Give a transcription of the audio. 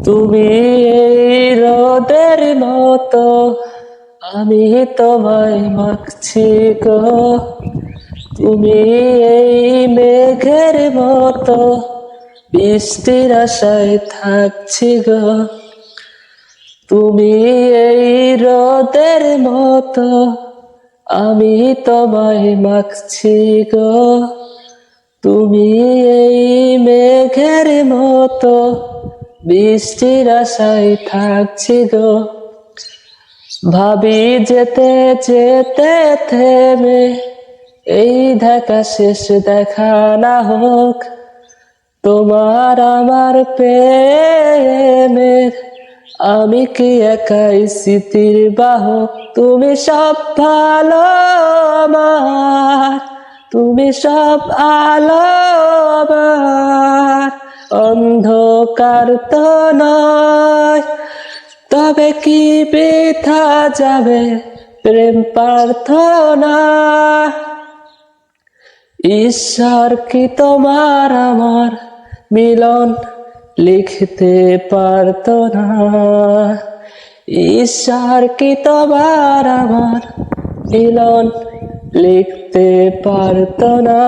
তুমি এই রোদের মতো, আমি তোমায় মাখছি গো। তুমি এই মেঘের মতো, বৃষ্টির আশায় থাকছি গো। তুমি এই রোদের মতো, আমি তোমায় মাখছি গো। তুমি এই মেঘের মতো, বৃষ্টির আশায় থাকছি গো। ভাবি যেতে যেতে থেমে, এই দেখা শেষ দেখা না হোক। তোমার আমার প্রেমের, আমি কি একাই স্মৃতির বাহক। তুমি সব ভালো আমার, তুমি সব আলো আমার। অন্ধকার তো নয়, তবে কি বৃথা যাবে প্রেম প্রার্থনা। ঈশ্বর কি তোমার আমার মিলন লিখতে পারতো না। ঈশ্বর কি তোমার আমার মিলন লিখতে পারতো না।